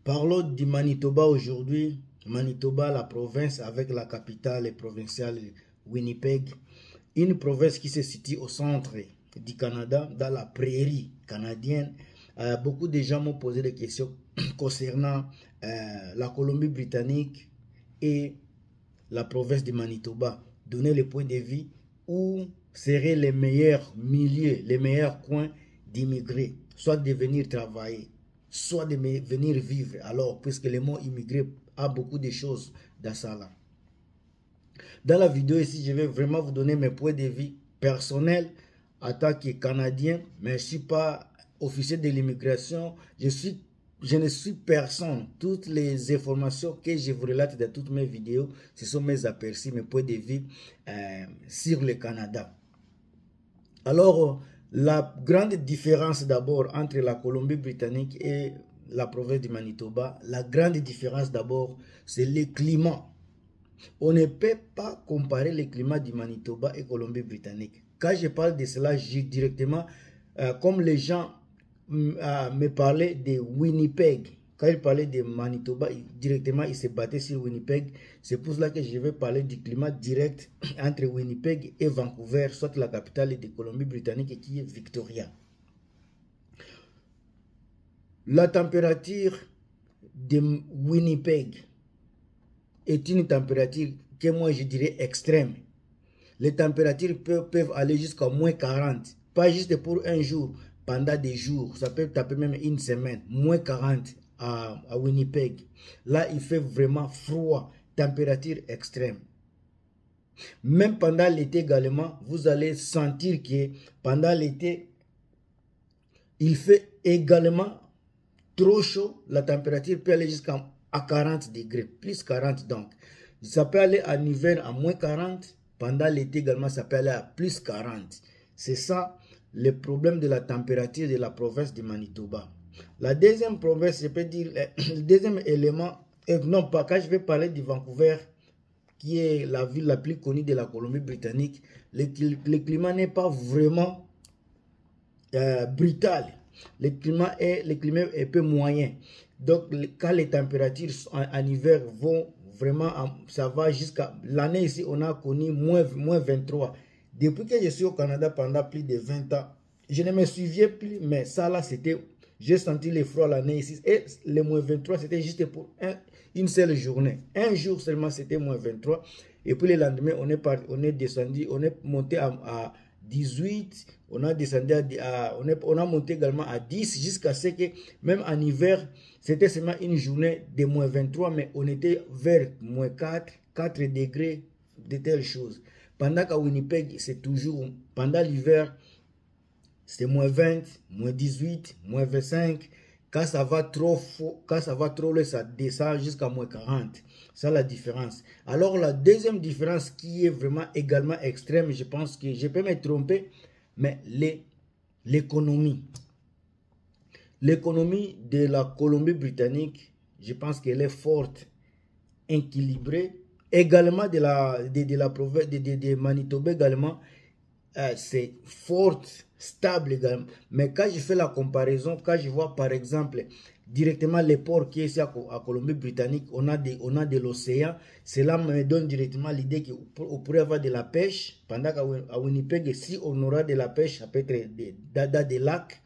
Parlons du Manitoba aujourd'hui. Manitoba, la province avec la capitale provinciale Winnipeg. Une province qui se situe au centre du Canada, dans la prairie canadienne. Beaucoup de gens m'ont posé des questions concernant la Colombie-Britannique et la province du Manitoba. Donner le point de vue où seraient les meilleurs milieux, les meilleurs coins d'immigrer, soit de venir travailler, soit de venir vivre. Alors, puisque le mot immigré a beaucoup de choses dans ça là. Dans la vidéo ici, je vais vraiment vous donner mes points de vue personnels en tant que Canadien, mais je ne suis pas officier de l'immigration. Je ne suis personne. Toutes les informations que je vous relate dans toutes mes vidéos, ce sont mes aperçus, mes points de vue sur le Canada. Alors, la grande différence d'abord entre la Colombie-Britannique et la province du Manitoba, la grande différence d'abord, c'est le climat. On ne peut pas comparer le climat du Manitoba et Colombie-Britannique. Quand je parle de cela, je directement, comme les gens me parlaient de Winnipeg. Quand ils parlaient de Manitoba, directement, ils se battaient sur Winnipeg. C'est pour cela que je vais parler du climat direct entre Winnipeg et Vancouver, soit la capitale de Colombie-Britannique qui est Victoria. La température de Winnipeg est une température que moi je dirais extrême. Les températures peuvent aller jusqu'à moins 40. Pas juste pour un jour, pendant des jours. Ça peut taper même une semaine. Moins 40 à Winnipeg. Là, il fait vraiment froid. Température extrême. Même pendant l'été également, vous allez sentir que pendant l'été, il fait également trop chaud. La température peut aller jusqu'à 40 degrés. Plus 40 donc. Ça peut aller en hiver à moins 40. Pendant l'été également, ça peut aller à plus 40. C'est ça le problème de la température de la province de Manitoba. La deuxième province, je peux dire, le deuxième élément, non pas quand je vais parler de Vancouver, qui est la ville la plus connue de la Colombie-Britannique, le climat n'est pas vraiment brutal. Le climat est un peu moyen. Donc, quand les températures en hiver vont vraiment, ça va jusqu'à l'année ici, on a connu moins 23. Depuis que je suis au Canada pendant plus de 20 ans, je ne me souviens plus, mais ça là, c'était, j'ai senti le froid l'année ici. Et le moins 23, c'était juste pour une seule journée. Un jour seulement, c'était moins 23. Et puis le lendemain, on est descendu, on est monté à 18, on a descendu on a monté également à 10 jusqu'à ce que même en hiver, c'était seulement une journée de moins 23, mais on était vers moins 4 degrés, de telles choses. Pendant qu'à Winnipeg, c'est toujours, pendant l'hiver, c'est moins 20, moins 18, moins 25. Quand ça va trop loin, ça descend jusqu'à moins 40. C'est la différence. Alors la deuxième différence qui est vraiment également extrême, je pense que je peux me tromper, mais l'économie. L'économie de la Colombie-Britannique, je pense qu'elle est forte, équilibrée. Également de la province de Manitoba également, c'est forte, stable également. Mais quand je fais la comparaison, quand je vois par exemple directement les ports qui est ici à Colombie-Britannique, on a de l'océan, cela me donne directement l'idée qu'on pourrait avoir de la pêche, pendant qu'à Winnipeg, si on aura de la pêche, ça peut être dans des lacs,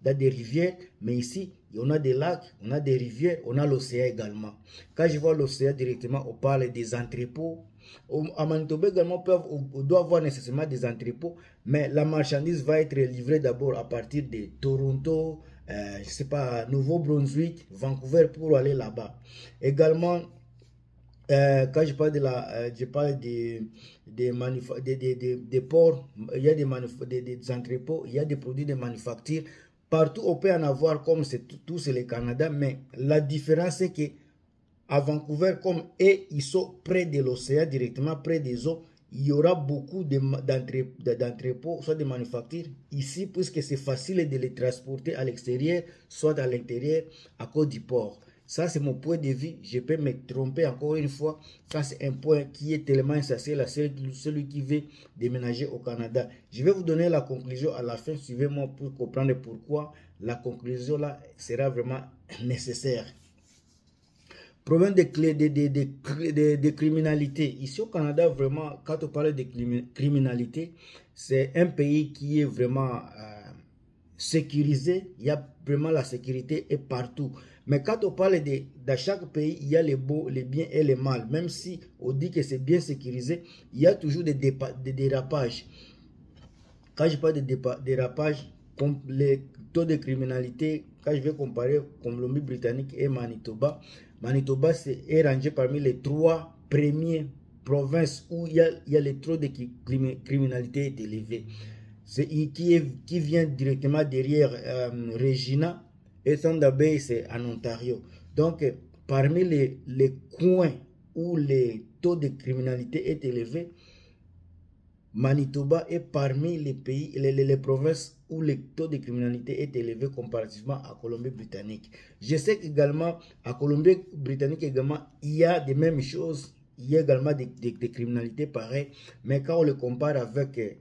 dans des rivières, mais ici, on a des lacs, on a des rivières, on a l'océan également. Quand je vois l'océan directement, on parle des entrepôts. À Manitoba également, on doit avoir nécessairement des entrepôts, mais la marchandise va être livrée d'abord à partir de Toronto, je sais pas, Nouveau-Brunswick, Vancouver pour aller là-bas. Également, quand je parle des ports, il y a des entrepôts, il y a des produits de manufacture. Partout, on peut en avoir comme c'est tout, c'est le Canada, mais la différence, c'est que à Vancouver, comme ils sont près de l'océan, directement près des eaux, il y aura beaucoup d'entrepôts, soit de manufactures ici, puisque c'est facile de les transporter à l'extérieur, soit à l'intérieur, à cause du port. Ça, c'est mon point de vue. Je peux me tromper encore une fois. Ça, c'est un point qui est tellement essentiel à celui qui veut déménager au Canada. Je vais vous donner la conclusion à la fin. Suivez-moi pour comprendre pourquoi la conclusion là sera vraiment nécessaire. Problème de criminalité. Ici au Canada, vraiment, quand on parle de criminalité, c'est un pays qui est vraiment sécurisé. Il y a vraiment la sécurité est partout. Mais quand on parle dans chaque pays, il y a les beaux, les biens et les mal. Même si on dit que c'est bien sécurisé, il y a toujours des dérapages. Quand je parle de dérapage, comme les taux de criminalité, quand je vais comparer Colombie-Britannique et Manitoba, Manitoba est rangé parmi les 3 premières provinces où il y a les taux de criminalité est élevé. Qui vient directement derrière Regina, et Thunder Bay, c'est en Ontario. Donc, parmi les coins où les taux de criminalité est élevé, Manitoba est parmi les pays, les provinces où le taux de criminalité est élevé comparativement à Colombie-Britannique. Je sais qu'également, à Colombie-Britannique également, il y a des mêmes choses. Il y a également des criminalités pareilles. Mais quand on le compare avec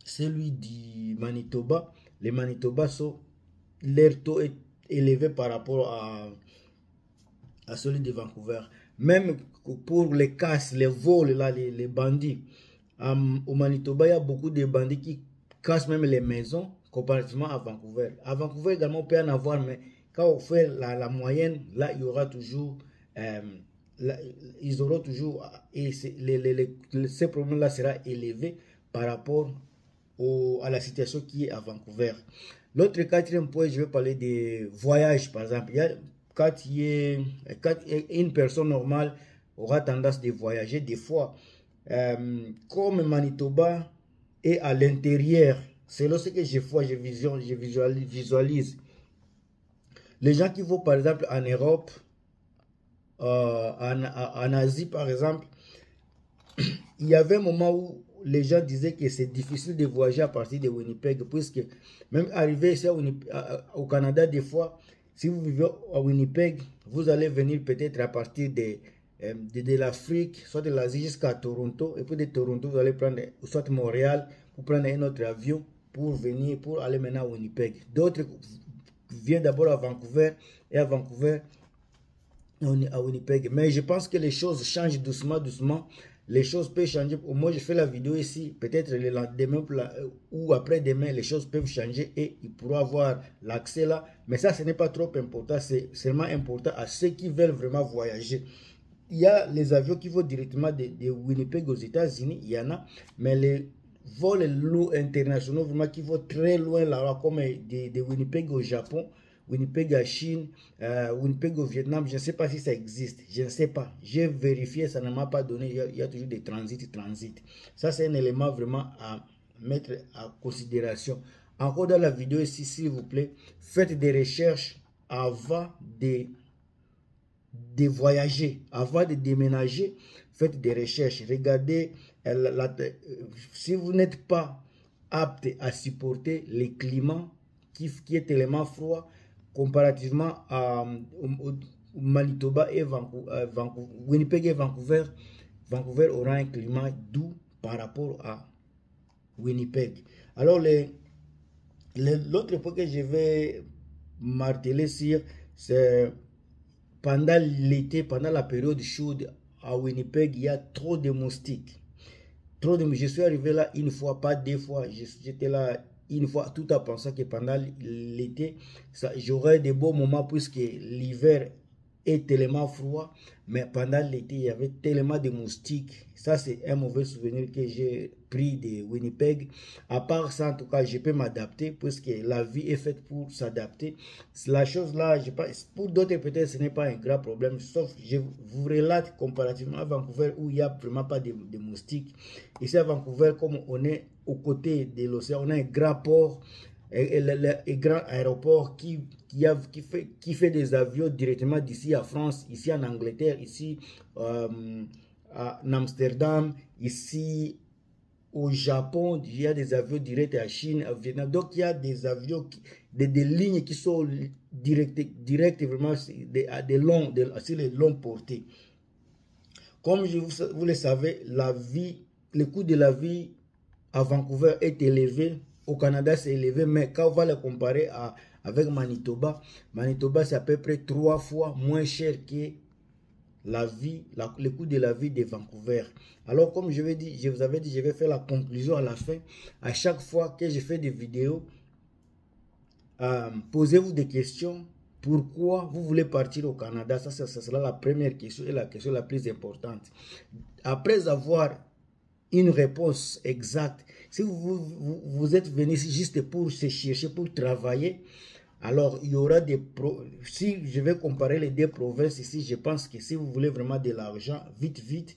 celui du Manitoba, les Manitoba leur taux est élevé par rapport à celui de Vancouver. Même pour les casses, les vols, là, les bandits. Au Manitoba, il y a beaucoup de bandits qui cassent même les maisons comparativement à Vancouver. À Vancouver également, on peut en avoir, mais quand on fait la moyenne, là, il y aura toujours, ils auront toujours, et ces problèmes-là sera élevé par rapport à la situation qui est à Vancouver. L'autre quatrième point, je vais parler des voyages, par exemple. Quand une personne normale aura tendance de voyager, des fois, comme Manitoba est à l'intérieur, c'est lorsque je visualise. Les gens qui vont par exemple en Europe, en Asie par exemple, il y avait un moment où les gens disaient que c'est difficile de voyager à partir de Winnipeg, puisque même arrivé ici au Canada, des fois, si vous vivez à Winnipeg, vous allez venir peut-être à partir de l'Afrique, soit de l'Asie jusqu'à Toronto, et puis de Toronto, vous allez prendre soit Montréal, pour prendre un autre avion pour aller maintenant à Winnipeg. D'autres viennent d'abord à Vancouver, et à Vancouver, à Winnipeg. Mais je pense que les choses changent doucement, doucement. Les choses peuvent changer. Au moins, je fais la vidéo ici. Peut-être le lendemain ou après-demain, les choses peuvent changer et ils pourront avoir l'accès là. Mais ça, ce n'est pas trop important. C'est seulement important à ceux qui veulent vraiment voyager. Il y a les avions qui vont directement de Winnipeg aux États-Unis. Il y en a. Mais les vols internationaux vraiment qui vont très loin là, comme de Winnipeg au Japon, Winnipeg à Chine, Winnipeg au Vietnam, je ne sais pas si ça existe, je ne sais pas. J'ai vérifié, ça ne m'a pas donné, il y a toujours des transits. Ça, c'est un élément vraiment à mettre en considération. Encore dans la vidéo ici, s'il vous plaît, faites des recherches avant de voyager, avant de déménager, faites des recherches. Regardez, si vous n'êtes pas apte à supporter les climats qui est tellement froid, comparativement à Manitoba et Winnipeg et Vancouver, Vancouver aura un climat doux par rapport à Winnipeg. Alors, l'autre point que je vais marteler sur, c'est pendant l'été, pendant la période chaude à Winnipeg, il y a trop de moustiques. Je suis arrivé là une fois, pas 2 fois, j'étais là une fois, tout en pensant que pendant l'été, j'aurais des beaux moments puisque l'hiver est tellement froid, mais pendant l'été, il y avait tellement de moustiques. Ça, c'est un mauvais souvenir que j'ai pris de Winnipeg. À part ça, en tout cas, je peux m'adapter puisque la vie est faite pour s'adapter. La chose là, pour d'autres, peut-être, ce n'est pas un grand problème, sauf je vous relate comparativement à Vancouver où il n'y a vraiment pas de moustiques. Ici à Vancouver, comme on est aux côtés de l'océan, on a un grand port, un grand aéroport qui fait des avions directement d'ici à France, ici en Angleterre, ici à Amsterdam, ici au Japon, il y a des avions directs à Chine, au Vietnam. Donc il y a des avions, des lignes qui sont directes vraiment sur les longues portées. Comme vous le savez, le coût de la vie à Vancouver est élevé. Au Canada, c'est élevé, mais quand on va le comparer avec Manitoba. Manitoba, c'est à peu près 3 fois moins cher que le coût de la vie de Vancouver. Alors, comme je vous avais dit, je vais faire la conclusion à la fin. À chaque fois que je fais des vidéos, posez-vous des questions. Pourquoi vous voulez partir au Canada? Ça sera la première question et la question la plus importante. Après avoir une réponse exacte, si vous êtes venu juste pour se chercher, pour travailler, alors il y aura si je vais comparer les deux provinces ici, je pense que si vous voulez vraiment de l'argent, vite,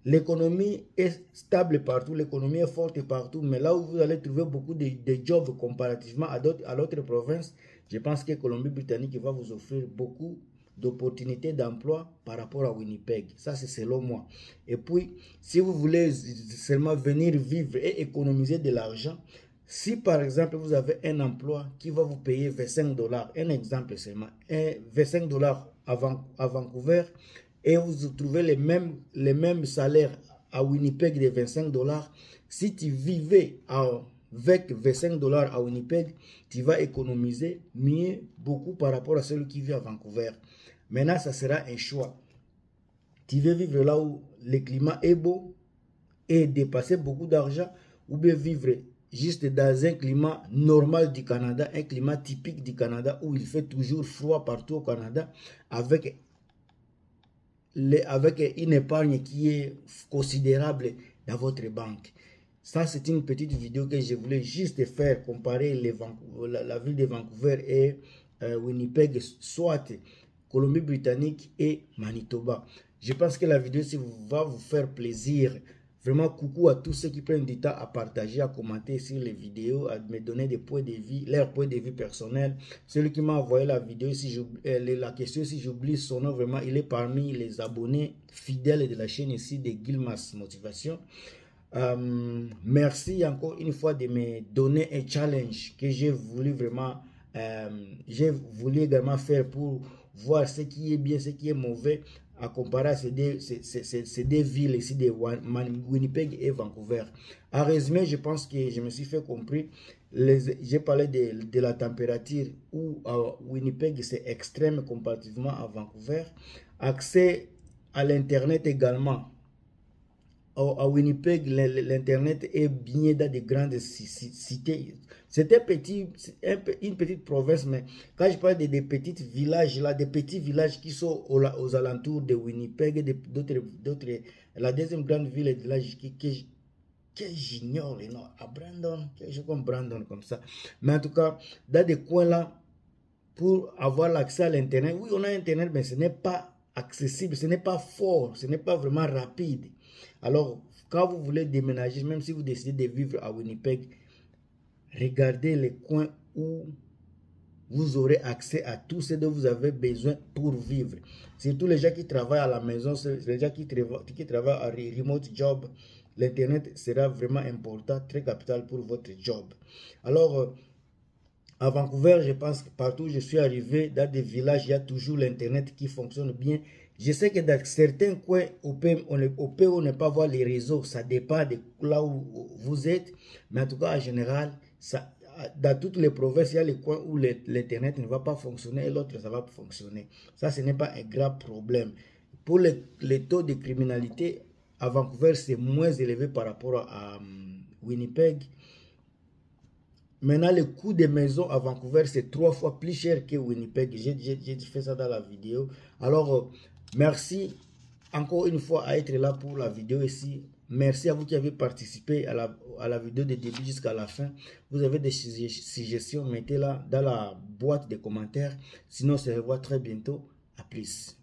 l'économie est stable partout, l'économie est forte partout, mais là où vous allez trouver beaucoup de jobs comparativement à d'autres provinces, je pense que Colombie-Britannique va vous offrir beaucoup d'opportunités d'emploi par rapport à Winnipeg. Ça, c'est selon moi. Et puis, si vous voulez seulement venir vivre et économiser de l'argent, si par exemple vous avez un emploi qui va vous payer 25 $, un exemple seulement, 25 $ à Vancouver, et vous trouvez les mêmes salaires à Winnipeg de 25 $, si tu vivais avec 25 $ à Winnipeg, tu vas économiser mieux beaucoup par rapport à celui qui vit à Vancouver. Maintenant, ça sera un choix. Tu veux vivre là où le climat est beau et dépasser beaucoup d'argent, ou bien vivre juste dans un climat normal du Canada, un climat typique du Canada où il fait toujours froid partout au Canada, avec une épargne qui est considérable dans votre banque. Ça, c'est une petite vidéo que je voulais juste faire, comparer la ville de Vancouver et Winnipeg, soit Colombie-Britannique et Manitoba. Je pense que la vidéo va vous faire plaisir. Vraiment, coucou à tous ceux qui prennent du temps à partager, à commenter sur les vidéos, à me donner des points de vue, leurs points de vue personnels. Celui qui m'a envoyé la vidéo, la question, si j'oublie son nom, vraiment, il est parmi les abonnés fidèles de la chaîne ici de Gilmas Motivation. Merci encore une fois de me donner un challenge que j'ai voulu vraiment, également faire pour voir ce qui est bien, ce qui est mauvais, à comparer à ces deux villes ici de Winnipeg et Vancouver. En résumé, je pense que je me suis fait compris. J'ai parlé de la température où à Winnipeg c'est extrême comparativement à Vancouver. Accès à l'internet également. À Winnipeg, l'internet est bien dans de grandes cités. C'était une petite province, mais quand je parle des petits villages, là, des petits villages qui sont aux alentours de Winnipeg, d'autres, la deuxième grande ville de là, que j'ignore les noms, à Brandon, quelque chose comme Brandon, comme ça. Mais en tout cas, dans des coins là, pour avoir l'accès à l'internet, oui, on a internet, mais ce n'est pas accessible, ce n'est pas fort, ce n'est pas vraiment rapide. Alors, quand vous voulez déménager, même si vous décidez de vivre à Winnipeg, regardez les coins où vous aurez accès à tout ce dont vous avez besoin pour vivre. Surtout les gens qui travaillent à la maison, les gens qui travaillent à remote job, l'internet sera vraiment important, très capital pour votre job. Alors, à Vancouver, je pense que partout où je suis arrivé, dans des villages, il y a toujours l'internet qui fonctionne bien. Je sais que dans certains coins, on peut ne pas voir les réseaux, ça dépend de là où vous êtes, mais en tout cas, en général, dans toutes les provinces, il y a les coins où l'internet ne va pas fonctionner et l'autre, ça va fonctionner. Ça, ce n'est pas un grave problème. Pour les taux de criminalité, à Vancouver, c'est moins élevé par rapport à Winnipeg. Maintenant, le coût des maisons à Vancouver, c'est 3 fois plus cher que Winnipeg. J'ai fait ça dans la vidéo. Alors, merci encore une fois à être là pour la vidéo ici. Merci à vous qui avez participé à la vidéo de début jusqu'à la fin. Vous avez des suggestions, mettez-la dans la boîte de commentaires. Sinon, on se revoit très bientôt. À plus.